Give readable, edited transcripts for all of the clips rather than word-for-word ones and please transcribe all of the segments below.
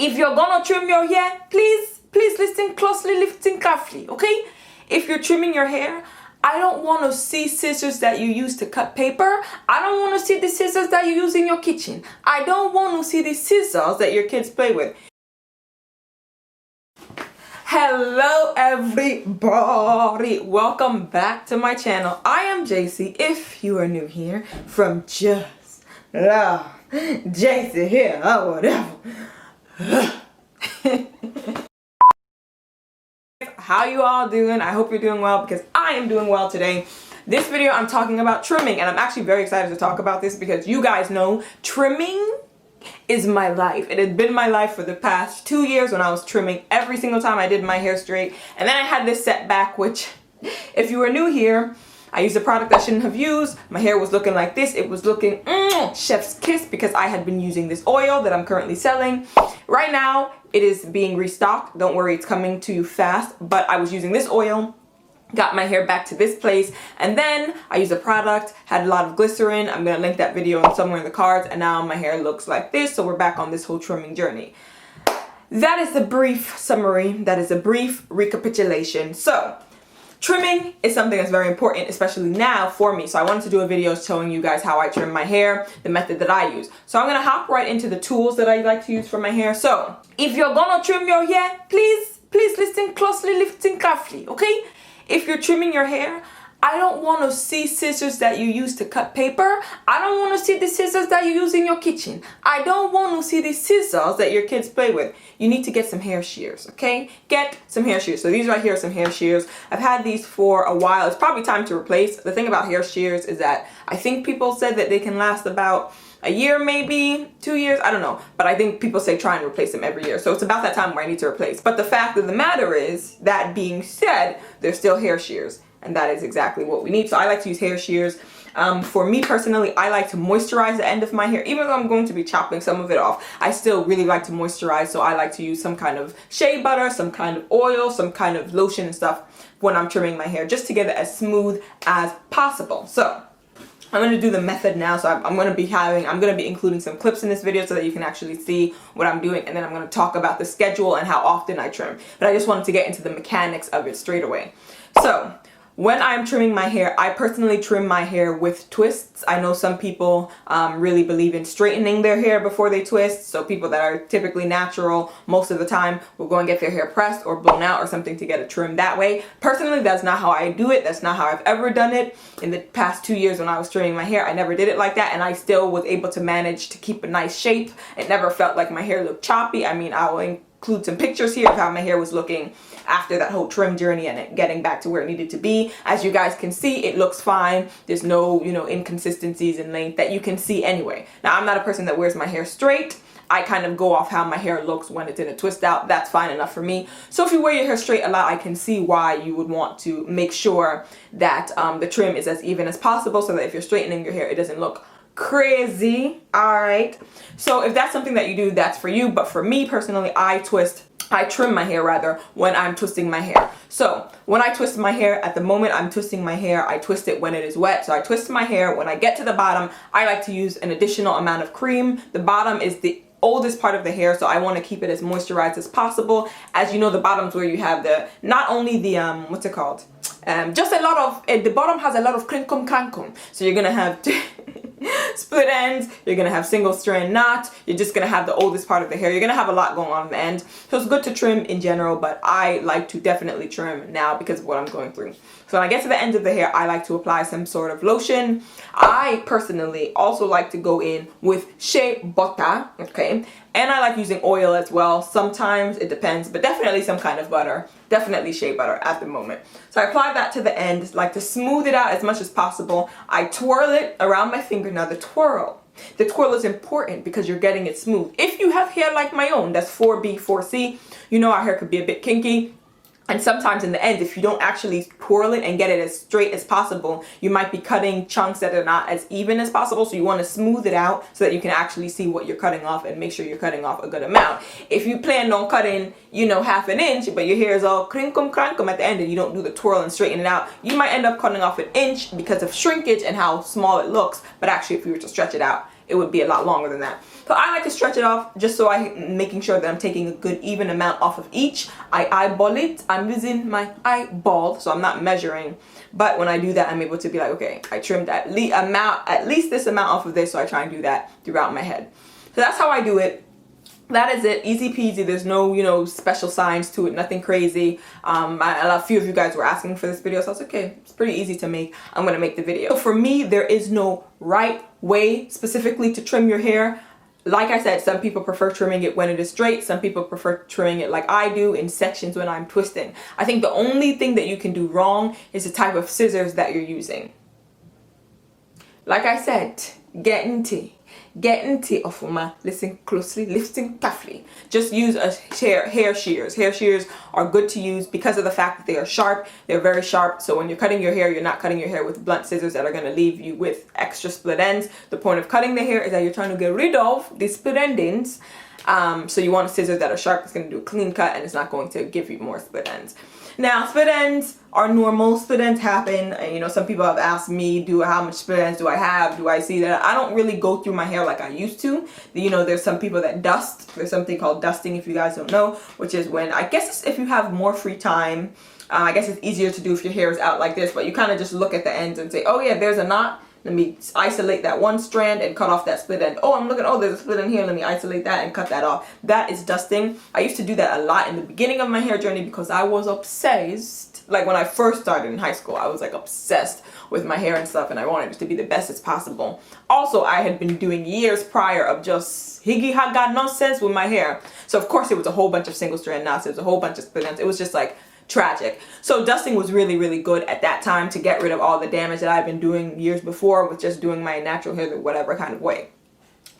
If you're gonna trim your hair, please listen closely, listen carefully, okay? If you're trimming your hair, I don't want to see scissors that you use to cut paper. I don't want to see the scissors that you use in your kitchen. I don't want to see the scissors that your kids play with. Hello everybody, welcome back to my channel. I am JC, if you are new here, from JustLostJC here, or whatever. How you all doing? I hope you're doing well, because I am doing well today. This video I'm talking about trimming, and I'm actually very excited to talk about this because you guys know trimming is my life. It had been my life for the past 2 years when I was trimming every single time I did my hair straight. And then I had this setback, which if you are new here, I used a product I shouldn't have used. My hair was looking like this. It was looking chef's kiss because I had been using this oil that I'm currently selling. Right now, it is being restocked. Don't worry, it's coming to you fast. But I was using this oil, got my hair back to this place, and then I used a product, had a lot of glycerin. I'm gonna link that video somewhere in the cards, and now my hair looks like this. So we're back on this whole trimming journey. That is the brief summary. That is a brief recapitulation. So trimming is something that's very important, especially now for me. So I wanted to do a video showing you guys how I trim my hair, the method that I use. So I'm gonna hop right into the tools that I like to use for my hair. So if you're gonna trim your hair, please listen closely, listen carefully, okay? If you're trimming your hair, I don't want to see scissors that you use to cut paper. I don't want to see the scissors that you use in your kitchen. I don't want to see the scissors that your kids play with. You need to get some hair shears, okay? Get some hair shears. So these right here are some hair shears. I've had these for a while. It's probably time to replace. The thing about hair shears is that I think people said that they can last about a year, maybe 2 years, I don't know. But I think people say try and replace them every year. So it's about that time where I need to replace. But the fact of the matter is, that being said, they're still hair shears. And that is exactly what we need. So I like to use hair shears. For me personally, I like to moisturize the end of my hair. Even though I'm going to be chopping some of it off, I still really like to moisturize. So I like to use some kind of shea butter, some kind of oil, some kind of lotion and stuff when I'm trimming my hair, just to get it as smooth as possible. So I'm going to do the method now. So I'm going to be including some clips in this video so that you can actually see what I'm doing. And then I'm going to talk about the schedule and how often I trim. But I just wanted to get into the mechanics of it straight away. So when I'm trimming my hair, I personally trim my hair with twists. I know some people really believe in straightening their hair before they twist. So people that are typically natural, most of the time, will go and get their hair pressed or blown out or something to get it trimmed that way. Personally, that's not how I do it. That's not how I've ever done it. In the past 2 years when I was trimming my hair, I never did it like that. And I still was able to manage to keep a nice shape. It never felt like my hair looked choppy. I mean, I will include some pictures here of how my hair was looking after that whole trim journey and it getting back to where it needed to be. As you guys can see, it looks fine. There's no, inconsistencies in length that you can see anyway. Now, I'm not a person that wears my hair straight. I kind of go off how my hair looks when it's in a twist out. That's fine enough for me. So if you wear your hair straight a lot, I can see why you would want to make sure that the trim is as even as possible, so that if you're straightening your hair, it doesn't look crazy. All right. So if that's something that you do, that's for you. But for me personally, I trim my hair when I'm twisting my hair. So when I twist my hair, at the moment I'm twisting my hair, I twist it when it is wet. So I twist my hair. When I get to the bottom, I like to use an additional amount of cream. The bottom is the oldest part of the hair, so I want to keep it as moisturized as possible. As you know, the bottom's where you have not only the what's it called, just a lot of the bottom has a lot of crinkum crankum. So you're gonna have split ends, you're gonna have single strand knot, you're just gonna have the oldest part of the hair. You're gonna have a lot going on in the end. So it's good to trim in general, but I like to definitely trim now because of what I'm going through. So when I get to the end of the hair, I like to apply some sort of lotion. I personally also like to go in with shea butter, okay? And I like using oil as well. Sometimes it depends, but definitely some kind of butter. Definitely shea butter at the moment. So I apply that to the end, like to smooth it out as much as possible. I twirl it around my finger. Now the twirl is important because you're getting it smooth. If you have hair like my own, that's 4B, 4C, you know our hair could be a bit kinky. And sometimes in the end, if you don't actually twirl it and get it as straight as possible, you might be cutting chunks that are not as even as possible. So you want to smooth it out so that you can actually see what you're cutting off and make sure you're cutting off a good amount. If you plan on cutting, half an inch, but your hair is all crinkum crankum at the end and you don't do the twirl and straighten it out, you might end up cutting off an inch because of shrinkage and how small it looks. But actually, if you were to stretch it out, it would be a lot longer than that. So I like to stretch it off just so I'm making sure that I'm taking a good even amount off of each. I eyeball it. I'm using my eyeball, so I'm not measuring. But when I do that, I'm able to be like, okay, I trimmed at least this amount off of this, so I try and do that throughout my head. So that's how I do it. That is it, easy peasy. There's no, you know, special signs to it, nothing crazy. A few of you guys were asking for this video, so I was like, okay, it's pretty easy to make. I'm gonna make the video. So for me, there is no right way specifically to trim your hair. Like I said, some people prefer trimming it when it is straight. Some people prefer trimming it like I do in sections when I'm twisting. I think the only thing that you can do wrong is the type of scissors that you're using. Like I said, get into Ofuma. Listen closely, listen carefully. Just use a hair shears. Hair shears are good to use because of the fact that they are sharp. They're very sharp. So when you're cutting your hair, you're not cutting your hair with blunt scissors that are going to leave you with extra split ends. The point of cutting the hair is that you're trying to get rid of the split endings. So you want scissors that are sharp. It's going to do a clean cut and it's not going to give you more split ends. Now, split ends are normal. Split ends happen. And, you know, some people have asked me, how much split ends do I have? Do I see that? I don't really go through my hair like I used to. You know, there's some people that dust. There's something called dusting, if you guys don't know, which is when, I guess it's if you have more free time. I guess it's easier to do if your hair is out like this, but you kind of just look at the ends and say, oh yeah, there's a knot. Let me isolate that one strand and cut off that split end. Oh, I'm looking, oh, there's a split end here. Let me isolate that and cut that off. That is dusting. I used to do that a lot in the beginning of my hair journey because I was obsessed. Like when I first started in high school, I was like obsessed with my hair and stuff and I wanted it to be the best as possible. Also, I had been doing years prior of just higgy haga nonsense with my hair. So of course it was a whole bunch of single strand knots. It was a whole bunch of split ends. It was just like tragic. So dusting was really, really good at that time to get rid of all the damage that I've been doing years before with just doing my natural hair the whatever kind of way.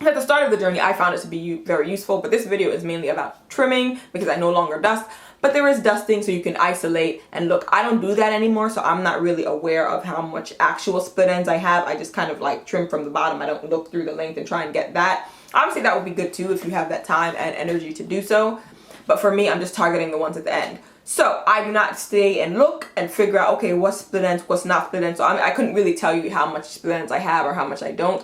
At the start of the journey, I found it to be very useful, but this video is mainly about trimming because I no longer dust. But there is dusting so you can isolate, and look, I don't do that anymore, so I'm not really aware of how much actual split ends I have. I just kind of like trim from the bottom. I don't look through the length and try and get that. Obviously that would be good too if you have that time and energy to do so, but for me, I'm just targeting the ones at the end. So I do not stay and look and figure out, okay, what's split ends, what's not split ends. So I couldn't really tell you how much split ends I have or how much I don't.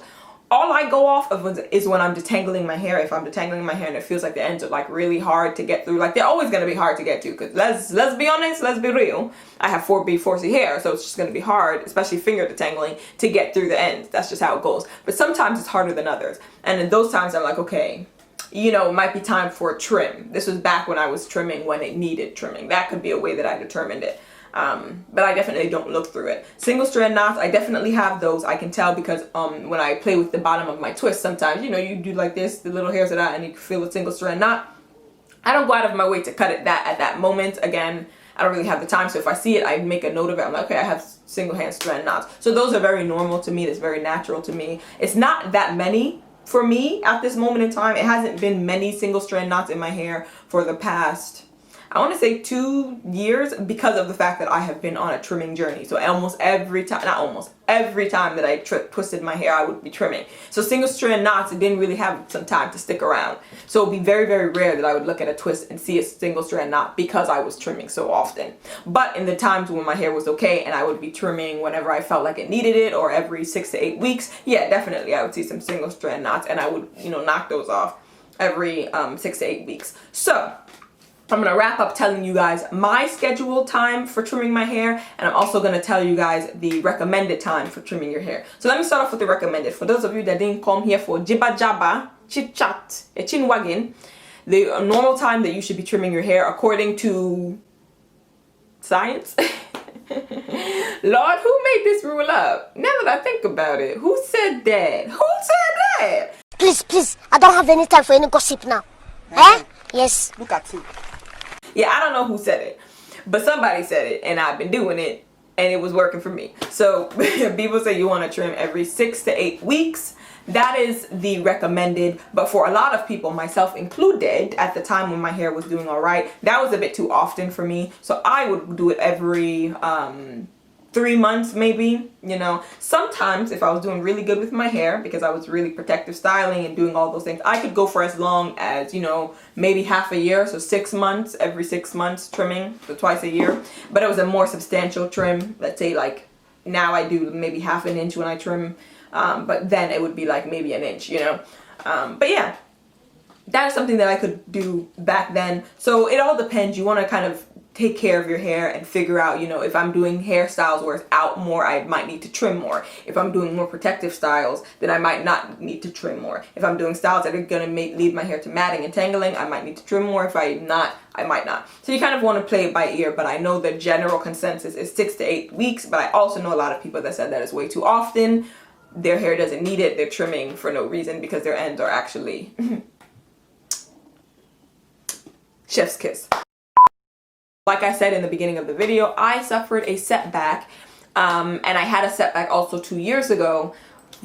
All I go off of is when I'm detangling my hair. If I'm detangling my hair and it feels like the ends are like really hard to get through, like they're always going to be hard to get to, because let's be honest, let's be real. I have 4B, 4C hair, so it's just going to be hard, especially finger detangling, to get through the ends. That's just how it goes. But sometimes it's harder than others. And in those times I'm like, okay, you know, it might be time for a trim. This was back when I was trimming when it needed trimming. That could be a way that I determined it. But I definitely don't look through it. Single strand knots, I definitely have those. I can tell because when I play with the bottom of my twist, sometimes, you know, you do like this, the little hairs are out and you can feel a single strand knot. I don't go out of my way to cut it at that moment. Again, I don't really have the time, so if I see it, I make a note of it. I'm like, okay, I have single hand strand knots. So those are very normal to me. That's very natural to me. It's not that many for me at this moment in time. It hasn't been many single strand knots in my hair for the past, I want to say 2 years, because of the fact that I have been on a trimming journey. So almost every time, not almost, every time that I twisted my hair, I would be trimming. So single strand knots, it didn't really have some time to stick around. So it would be very, very rare that I would look at a twist and see a single strand knot because I was trimming so often. But in the times when my hair was okay and I would be trimming whenever I felt like it needed it, or every 6 to 8 weeks, yeah, definitely I would see some single strand knots and I would, you know, knock those off every 6 to 8 weeks. So I'm going to wrap up telling you guys my scheduled time for trimming my hair, and I'm also going to tell you guys the recommended time for trimming your hair. So let me start off with the recommended. For those of you that didn't come here for jibba jabba, chit chat, chin wagging, the normal time that you should be trimming your hair according to science. Lord, who made this rule up? Now that I think about it, who said that? Who said that? Please, I don't have any time for any gossip now. Eh? Yes. Look at you. Yeah, I don't know who said it, but somebody said it, and I've been doing it, and it was working for me. So people say you want to trim every 6 to 8 weeks. That is the recommended, but for a lot of people, myself included, at the time when my hair was doing all right, that was a bit too often for me. So I would do it every 3 months maybe, you know. Sometimes if I was doing really good with my hair, because I was really protective styling and doing all those things, I could go for as long as, you know, maybe half a year. So 6 months, every 6 months trimming, so twice a year. But it was a more substantial trim. Let's say like now I do maybe half an inch when I trim but then it would be like maybe an inch, you know. But yeah, that is something that I could do back then. So it all depends. You want to kind of take care of your hair and figure out, you know, if I'm doing hairstyles where it's out more, I might need to trim more. If I'm doing more protective styles, then I might not need to trim more. If I'm doing styles that are gonna lead my hair to matting and tangling, I might need to trim more. If I'm not, I might not. So you kind of want to play it by ear, but I know the general consensus is 6 to 8 weeks, but I also know a lot of people that said that is way too often. Their hair doesn't need it, they're trimming for no reason because their ends are actually chef's kiss. Like I said in the beginning of the video, I suffered a setback, and I had a setback also 2 years ago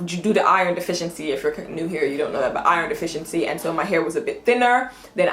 due to iron deficiency. If you're new here, you don't know that, but iron deficiency, and so my hair was a bit thinner than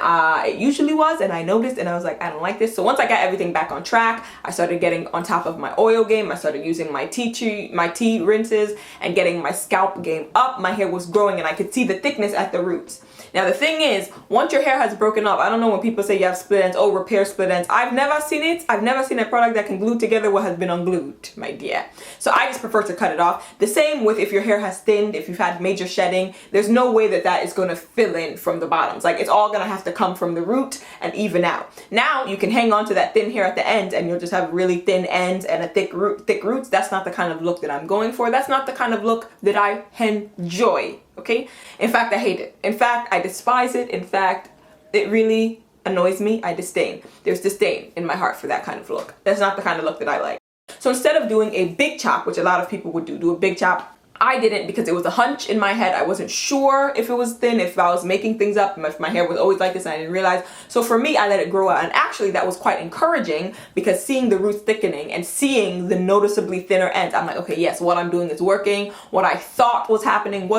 it usually was, and I noticed, and I was like, I don't like this. So once I got everything back on track, I started getting on top of my oil game. I started using my tea rinses and getting my scalp game up. My hair was growing, and I could see the thickness at the roots. Now the thing is, once your hair has broken up, I don't know when people say you have split ends, oh, repair split ends. I've never seen it. I've never seen a product that can glue together what has been unglued, my dear. So I just prefer to cut it off. The same with if your hair has thinned, if you've had major shedding, there's no way that that is going to fill in from the bottoms. Like, it's all going to have to come from the root and even out. Now you can hang on to that thin hair at the end and you'll just have really thin ends and a thick roots. That's not the kind of look that I'm going for. That's not the kind of look that I enjoy. Okay? In fact, I hate it. In fact, I despise it. In fact, it really annoys me. I disdain. There's disdain in my heart for that kind of look. That's not the kind of look that I like. So instead of doing a big chop, which a lot of people would do a big chop, I didn't because it was a hunch in my head. I wasn't sure if it was thin, if I was making things up, if my hair was always like this and I didn't realize. So for me, I let it grow out. And actually that was quite encouraging because seeing the roots thickening and seeing the noticeably thinner ends, I'm like, okay, yes, what I'm doing is working. What I thought was happening.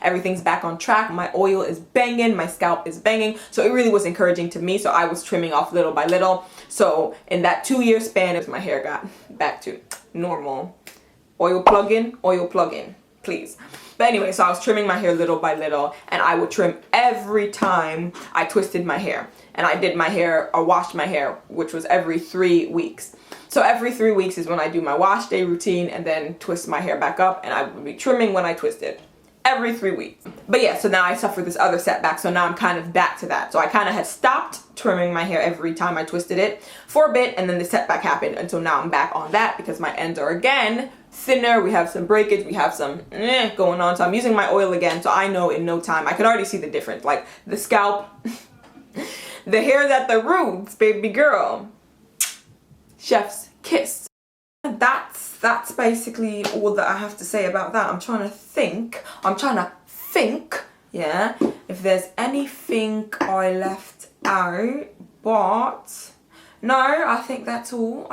Everything's back on track. My oil is banging. My scalp is banging. So it really was encouraging to me. So I was trimming off little by little. So in that 2-year span, my hair got back to normal. Oil plug in, please. But anyway, so I was trimming my hair little by little, and I would trim every time I twisted my hair. And I did my hair, or washed my hair, which was every 3 weeks. So every 3 weeks is when I do my wash day routine and then twist my hair back up, and I would be trimming when I twisted. Every 3 weeks. But yeah, so now I suffer this other setback, so now I'm kind of back to that. So I kind of had stopped trimming my hair every time I twisted it for a bit, and then the setback happened, and so now I'm back on that because my ends are again thinner. We have some breakage, we have some going on, so I'm using my oil again, so I know in no time, I could already see the difference, like the scalp, the hairs at the roots, baby girl, chef's kiss. That's basically all that I have to say about that. I'm trying to think, yeah, if there's anything I left out, but no, I think that's all,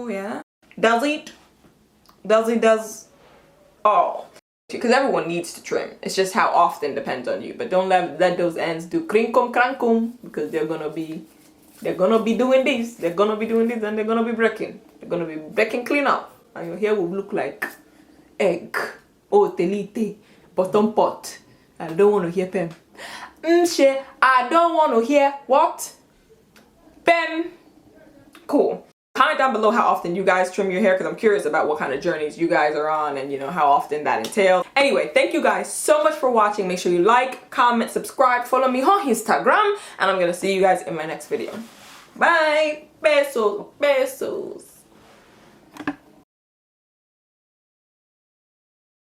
yeah. Does all. Because everyone needs to trim. It's just how often depends on you. But don't let those ends do crinkum crankum, because they're gonna be doing this. They're gonna be doing this and they're gonna be breaking. They're gonna be breaking clean up. And your hair will look like egg. Oh, telite. Bottom pot. I don't want to hear Pem. I don't want to hear what? Pem. Cool. Comment down below how often you guys trim your hair, because I'm curious about what kind of journeys you guys are on and, you know, how often that entails. Anyway, thank you guys so much for watching. Make sure you like, comment, subscribe, follow me on Instagram, and I'm going to see you guys in my next video. Bye. Besos.